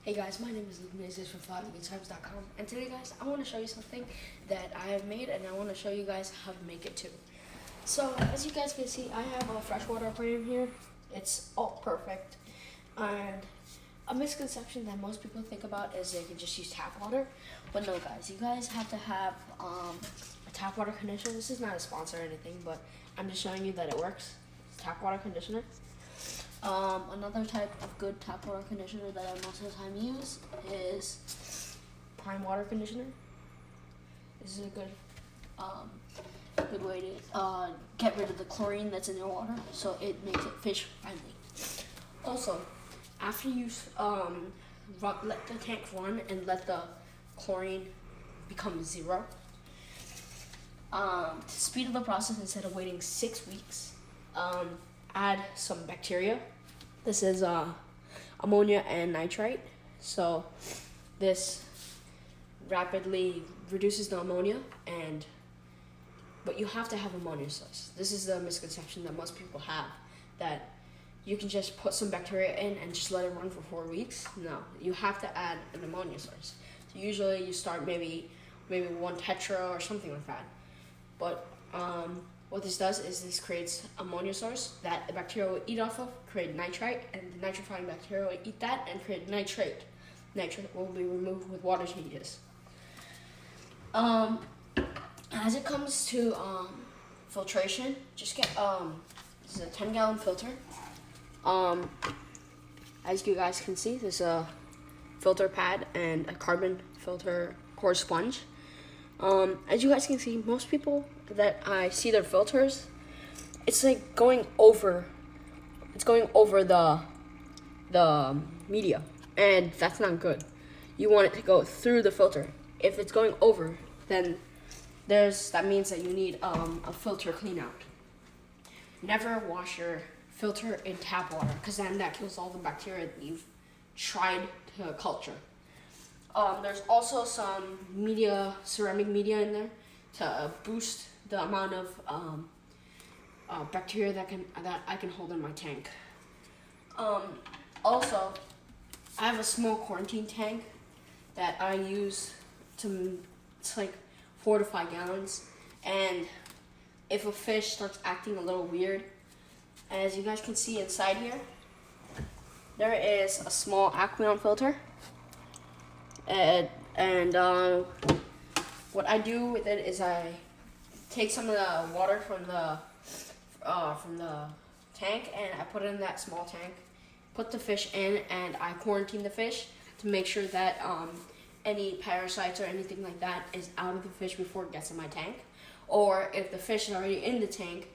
Hey guys, my name is Luke from FlyingTimes.com, and today guys, I want to show you something that I have made, and I want to show you guys how to make it too. So, as you guys can see, I have a freshwater aquarium here. It's all perfect, and a misconception that most people think about is they can just use tap water, but no guys, you guys have to have a tap water conditioner. This is not a sponsor or anything, but I'm just showing you that it works. It's tap water conditioner. Another type of good tap water conditioner that I most of the time use is prime water conditioner. This is a good way to get rid of the chlorine that's in your water, so it makes it fish friendly. Also, after you let the tank run and let the chlorine become zero, to speed up the process, instead of waiting 6 weeks, add some bacteria. This is ammonia and nitrite. So this rapidly reduces the ammonia, but you have to have ammonia source. This is the misconception that most people have, that you can just put some bacteria in and just let it run for 4 weeks. No, you have to add an ammonia source. So usually you start maybe 1 tetra or something like that. But what this does is this creates ammonia source that the bacteria will eat off of, create nitrite, and the nitrifying bacteria will eat that and create nitrate. Nitrate will be removed with water changes. As it comes to filtration, just get this is a 10-gallon filter. As you guys can see, there's a filter pad and a carbon filter core sponge. As you guys can see, most people that I see their filters, it's like going over the media, and that's not good. You want it to go through the filter. If it's going over, then that means that you need a filter clean out. Never wash your filter in tap water, because then that kills all the bacteria that you've tried to culture. There's also some ceramic media in there to boost the amount of bacteria that I can hold in my tank. Also, I have a small quarantine tank that I use it's like 4 to 5 gallons, and if a fish starts acting a little weird, as you guys can see inside here, there is a small Aqueon filter. And what I do with it is I take some of the water from the tank and I put it in that small tank, put the fish in, and I quarantine the fish to make sure that any parasites or anything like that is out of the fish before it gets in my tank. Or if the fish is already in the tank,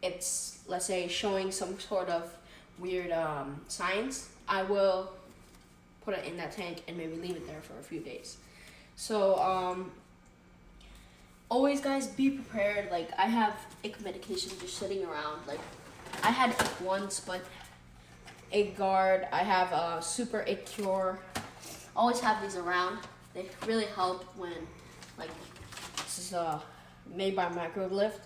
it's, let's say, showing some sort of weird signs, I will put it in that tank and maybe leave it there for a few days. So always guys, be prepared. Like, I have ick medication just sitting around. Like, I had ick once, but ick guard, I have a super ick cure. Always have these around. They really help when, like, this is made by Microglyph.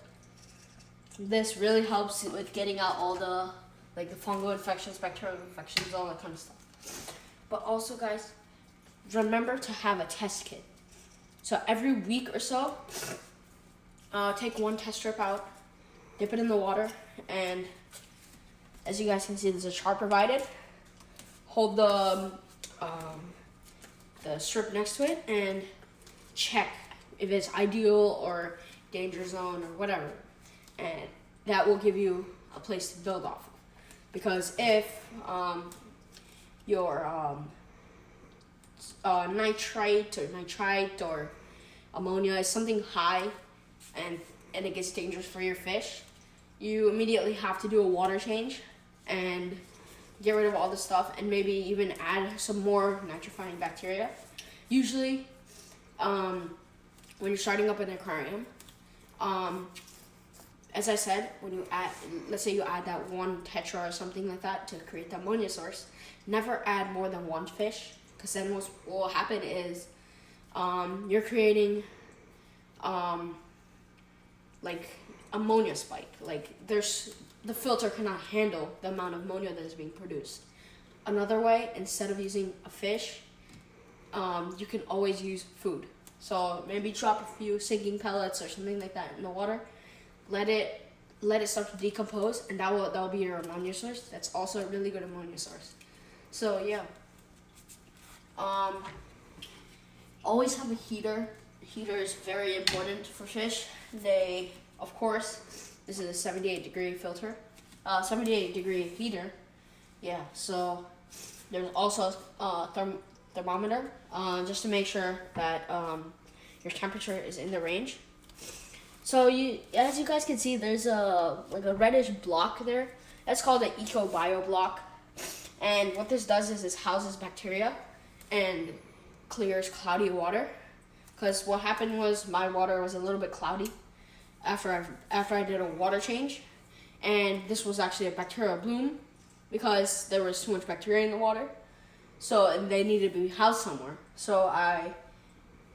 This really helps with getting out all the fungal infections, bacterial infections, all that kind of stuff. But also guys, remember to have a test kit. So every week or so, take 1 test strip out, dip it in the water, and as you guys can see, there's a chart provided. Hold the strip next to it and check if it's ideal or danger zone or whatever. And that will give you a place to build off of. Because if your nitrite or ammonia is something high and it gets dangerous for your fish, you immediately have to do a water change and get rid of all the stuff and maybe even add some more nitrifying bacteria. Usually, when you're starting up an aquarium, as I said, when you add, let's say you add that 1 tetra or something like that to create the ammonia source, never add more than 1 fish, because then what will happen is you're creating like ammonia spike. Like, the filter cannot handle the amount of ammonia that is being produced. another way, instead of using a fish, you can always use food. So maybe drop a few sinking pellets or something like that in the water. Let it start to decompose, and that will be your ammonia source. That's also a really good ammonia source. So yeah. Always have a heater. A heater is very important for fish. They, of course, this is a 78-degree filter, 78-degree heater. Yeah. So there's also a thermometer, just to make sure that your temperature is in the range. So as you guys can see, there's a reddish block there. That's called an eco-bio block. And what this does is this houses bacteria and clears cloudy water. Because what happened was my water was a little bit cloudy after I did a water change, and this was actually a bacterial bloom because there was too much bacteria in the water. So and they needed to be housed somewhere. So I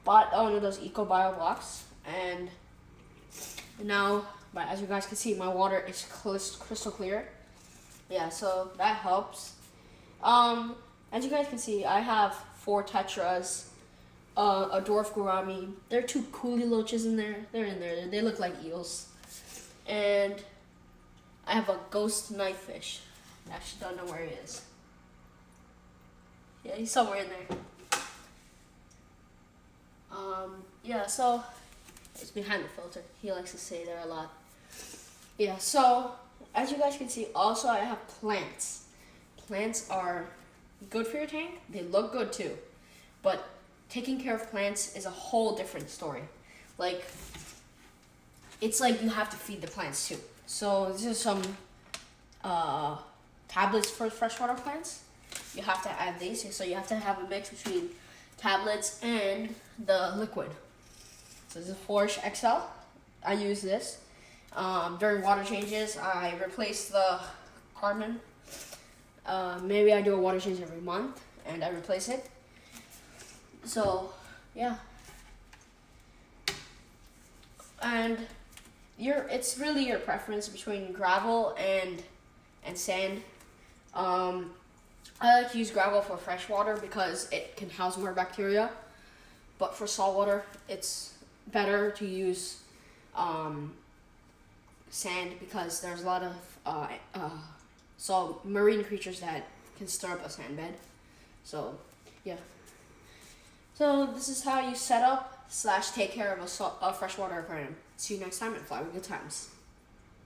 bought one of those eco-bio blocks, and now, as you guys can see, my water is crystal clear. Yeah, so that helps. As you guys can see, I have 4 tetras, a dwarf gourami. There are 2 coolie loaches in there. They're in there. They look like eels. And I have a ghost knifefish. I actually don't know where he is. Yeah, he's somewhere in there. Yeah, so it's behind the filter. He likes to stay there a lot. Yeah, so as you guys can see, also I have plants. Plants are good for your tank. They look good too. But taking care of plants is a whole different story. Like, it's like you have to feed the plants too. So this is some tablets for freshwater plants. You have to add these. So you have to have a mix between tablets and the liquid. So this is Forge XL. I use this. During water changes, I replace the carbon. Maybe I do a water change every month, and I replace it. So, yeah. And it's really your preference between gravel and sand. I like to use gravel for freshwater because it can house more bacteria. But for saltwater, it's better to use sand because there's a lot of marine creatures that can stir up a sand bed. So, yeah. So this is how you set up / take care of a freshwater aquarium. See you next time and fly with good times.